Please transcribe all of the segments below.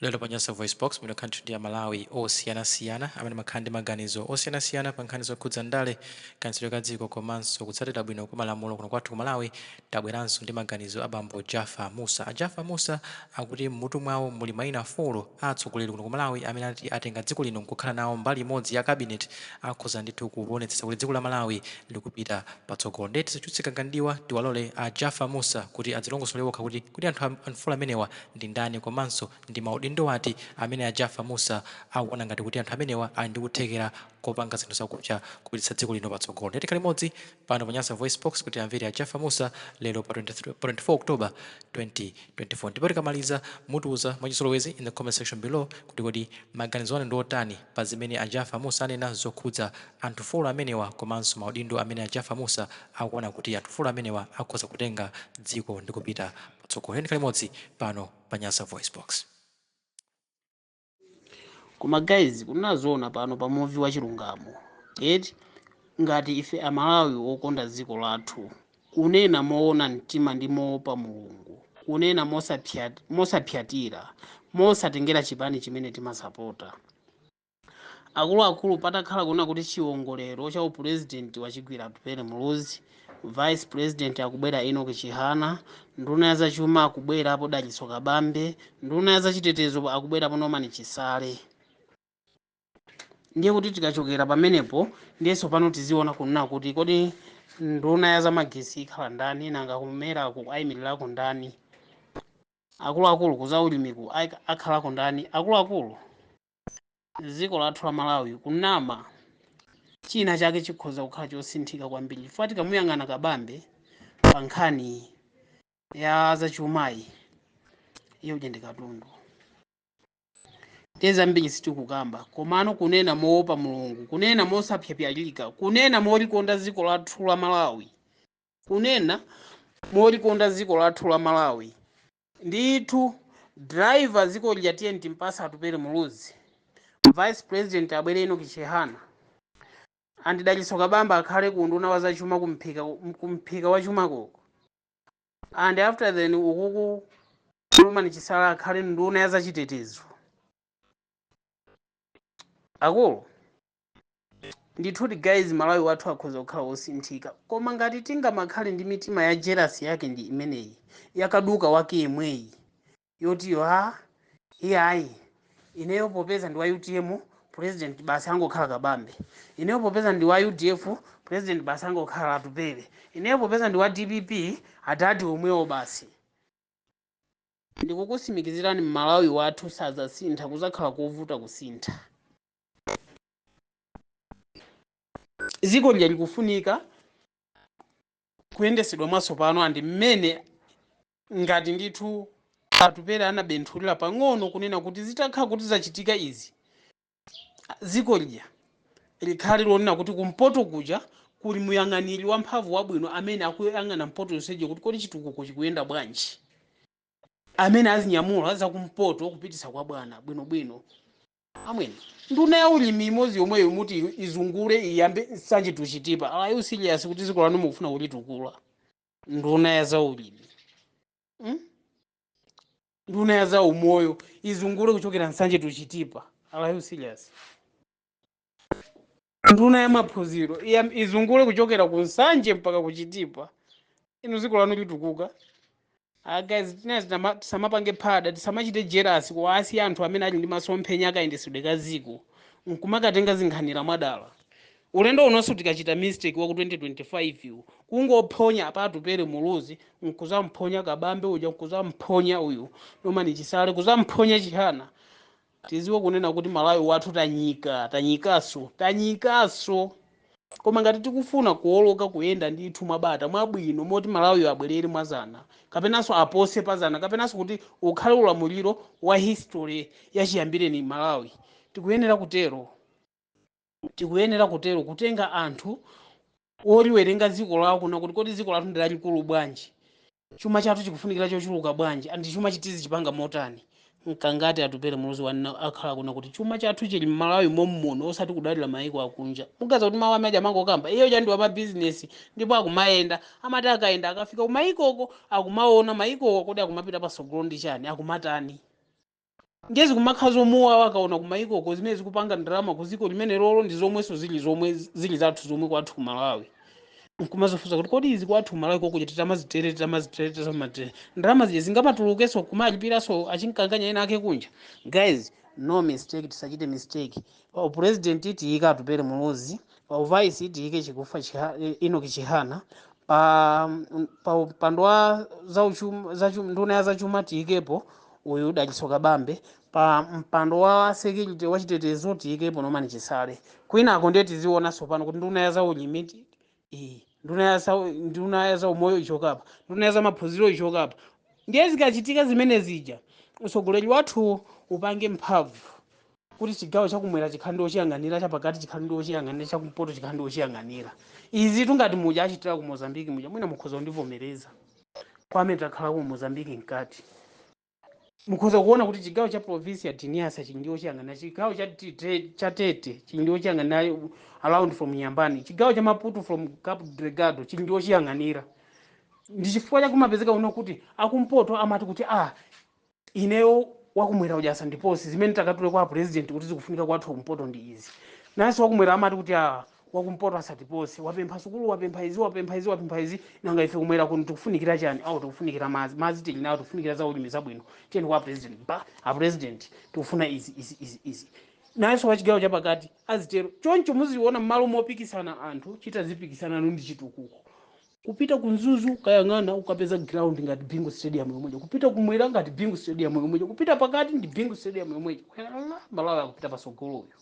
Lelo pa Nyasa VoiceBox muno country ndi Malawi osiyanasiyana amene makhandi maganizo osiyanasiyana pa nkhani zokhudza ndale kanitsidwe ka dziko komanso kutsatira bwino kwa malamulo kuno kwathu ku Malawi. Tabweranso ndi maganizo a bambo Jaffa Mussa. A Jaffa Mussa akuti mmutu mwawo muli mayina 4 atsogoleri kuno ku Malawi amene ati atenga dziko lino nkukhala nawo mbali imodzi ya cabinet akhoza ndithu kuonetsetsa kuti dziko la Malawi likupita patsogolo. Ndeti tisachutsika gandiwa tiwalole a Jaffa Mussa kuti adzilongosole okha kuti anthu anfula amenewa ndi ndani komanso ndi paudindo wati amene a Jaffa Mussa akuona ngati kuti anthu amenewa ali ndi kuthekera kopanga zinthu zakupsa kupititsa dziko lino patsogolo. Ndeti kali modzi pano pa Nyasa VoiceBox kuti amvere a Jaffa Mussa lero pa 24 October 2024. Ndipo tikamaliza mutiuza mwachizolowezi in the comment section below kuti kodi maganizo anu ndi otani pa zimene a Jaffa Mussa anena zokhudza anthu 4 amenewa komanso maudindo amene a Jaffa Mussa akuona kuti anthu 4 amenewa akhoza kutenga dziko ndi kupita patsogolo. Ndeti kali modzi pano pa Nyasa VoiceBox. Koma guys, kunazoona pano pa movie wa chilungamo. Ngati ife Amalawi wokonda dziko lathu, kunena moona mtima ndi moopa Mulungu, kunena mosapyatira, mosatengera chipani chimene timasapota. Akuluakulu patakhala kuna kuti chiwongolero cha upresident wachigwira Pierre Muluzi, vice president akubwera Enoch Chihana, nduna ya zachuma akubwera apo Daliso Kabambe, nduna ya zachitetezo akubwera pano Mani Chisale. Ndiye kuti tikachokera pamenepo ndiyeso pano tiziona kunena kuti kodi nduna ya zamagesi ikhala ndani nanga kumera ayimirira ndani, akuluakulu kuzaulimiku akhala ndani. Akuluakulu dziko lathu la Malawi kunama china chake chikhoza kukhala chosinthika kwambiri chifukwa tikamuyang'ana Kabambe pa nkhani ya zachumayi iyo ndi katundu. Teza mbiri sitikukamba komano kunena moopa Mulungu, kunena mosapyapyalika, kunena molikonda dziko lathu la Malawi, kunena molikonda dziko lathu la Malawi. Ndithu driver dziko lyatiye ntimpasa atupere Muluzi, vice president abwere Enoch Chihana, andi Daliso Kabamba akhale kunduna wa zachuma kumphika wa chuma koko, and after then ukuku Mani Chisale akhale nduna ya zachitetezo. Akulu ndithu guys, Malawi wathu akhoza kukhala wosinthika koma ngati tingamakhale ndi mitima ya jealousy yake ndi imeneyi yakaduka wake yemweyi yoti iyayi ineyo popeza ndi wa UTM president basi angokhala Kabambe, ineyo popeza ndi wa UDF president basi angokhala atupere, ineyo popeza ndi wa DPP atati omwewo basi. Ndikukusimikizirani Malawi wathu sazasintha, kuzakhala kovuta kusintha. Dziko lya likufunika kuyendesedwa maso pano andi mmene ngati ndithu atupere anabenthulira pang'ono kunena kuti zitakhala kuti zachitika izi, dziko lya likhale lonena kuti kumpoto kuja kuli muyang'aniri wamphamvu wabwino amene akuyang'ana mpoto yonseje kuti kodi chitukuko chikuyenda bwanji, amene azinyamula zakumpoto kupitisa kwa bwana bwinobwino. Amwene nduna ya ulimi imodzi yomweyo muti izungule iyambe nsanje tuchitipa alayo serious kuti dziko lanu mukufuna kulitukula. Nduna ya za ulimi nduna ya za umoyo izungule kuchokera nsanje tuchitipa alayo serious. Nduna ya maphunziro izungule kuchokera ku nsanje mpaka kuchitipa, ino dziko lanu litukuka. Guys, tisamapange phada, tisamachite jealousy kuwasi anthu amene ali ndi masomphenya akayendesedwe ka dziko nkumakatenga zinkhanira mwadala. Ulendo unonso tikachita mistake wa ku 2025 kungophonya apatu Pierre Muluzi nkuzamponya Kabambe uja nkuzamponya uyu Mani Chisale kuzamponya Chihana. Tiziwe kunena kuti Malawi wathu tanyikaso. Koma ngati tikufuna kuoloka kuyenda ndithu mabata mwabwino moti Malawi abwerere mwazana kapenanso apose pazana kapenanso kuti ukhale ulamuliro wa history yachiyambireni Malawi, tikuyenera kutero kutenga anthu oliwerenga dziko lawo kuna kuti kodi dziko lathu ndilalikulu bwanji, chuma chathu chikufunikira chochuluka bwanji, andi chuma chitizi chipanga motani. Nkangati atupere Muluzi wana akhala kuna kuti chuma chathu chili Malawi mommuno osati kudalira maiko akunja. Mugaza kuti mawu amene amangokamba iyo chandiwa ma business ndipo akumayenda amati akaenda akafika kumaikoko akumaona maikoko kodi akumapita pasogolo ndi chani akumatani. ngezi kumakhazo mowa wakaona kumaikoko zimene zikupanga ndalama kuziko limene lolo ndi zomwenso zili zathu zomwe kwathu ku Malawi. Nkumazofuza kuti kodi izi kwathu Malawi koko tamazitere ndalama zije zingamatulukenso kumalipiraso achinkanganya ena ake kunja. Guys, no mistake, tisachite mistake. Pa president tiyika atupere mulozi, pa vice tiyike chikufa ino kichihana, pa pandwa nduna ya zachuma tiyikepo uyu dachisoka bambe, pa mpando wa security wa chitetezo tiyikepo nomani chisale. Kwina ako ndiye tizionanso pano kuti nduna ya zaulimiti nduna ya zaumoyo ichokapa, nduna ya zamaphunziro ichokapa. Ndiye zikachitika zimene zija usogoleri wathu upange mphamvu kuti chigawo chakumwera chikhale chiyang'anira, chapakati chikhale chiyang'anira, chakumpoto chikhale chiyang'anira. Izi tungati muja achitira ku Mozambique muja mwina mukhoza kundivomereza kwamene takhala ku Mozambique nkati mukhoza kuona kuti chigawo cha province ya Nyasa chili chiyang'anira, chigawo cha Tete chili chiyang'anira around from Nyambani, chigawo cha Maputo from Cabo Delgado chili chiyang'anira. Ndi chifukwa chakumapezeka uno kuti akumpoto amati kuti ineyo wakumwera ujasa ndiposi zimene takatule kwa president kuti zikufunika kwathu kumpoto ndi izi. Nanso wakumwera amati kuti wakumpoto asatiposi, wapempha sukulu, wapempha izi nanga ife kumwera kuti tikufunikira chani? Tikufunikira mazi tili nawo, tikufunikira za ulimi zabwino tiyeni kwa president, president tikufuna izi. Nanso wachigawo chapakati azitero choncho muziona mmalo mopikisana anthu chitazipikisana ndi chitukuko. Kupita kunzuzu kayang'ana ukapeza ground ngati Bingu Stadium yomweja, kupita kumwera ngati Bingu Stadium yomweja, kupita pakati ndi Bingu Stadium yomweja. Malawi akupita pasogolo uyo.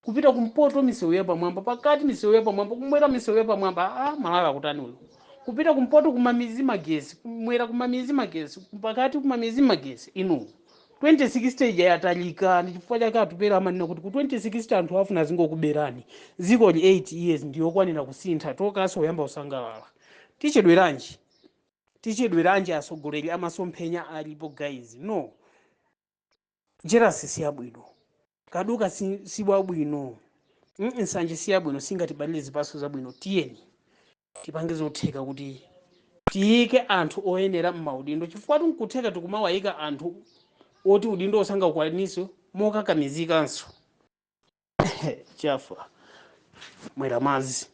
Kupita kumpoto misewu ya pamwamba, pakati misewu ya pamwamba, kumwera misewu ya pamwamba. Malawi akutani uyo. Kupita kumpoto kumamizi magesi, kumwera kumamizi magesi, pakati kumamizi magesi. 2060 ija yatalika, ndi chifukwa chake atupera amanena kuti ku 2060 anthu afuna zingokuberani. Ziko 8 years ndiyo kwanira kusintha, tokaso uyamba usangalala. Tichedweranji asogoleri amasomphenya alipo guys. No. Jealousy si yabwino. Kaduka si bwino. Nsanje si yabwino, singatibalire zipaso zabwino. Tiyeni tipange zotheka kuti tiyike anthu oyenera m'maudindo, chifukwa tikutheka tikumawayika anthu oti udindo osanga ukwaniso mokakamizikanso. Jaffa mwera mazi.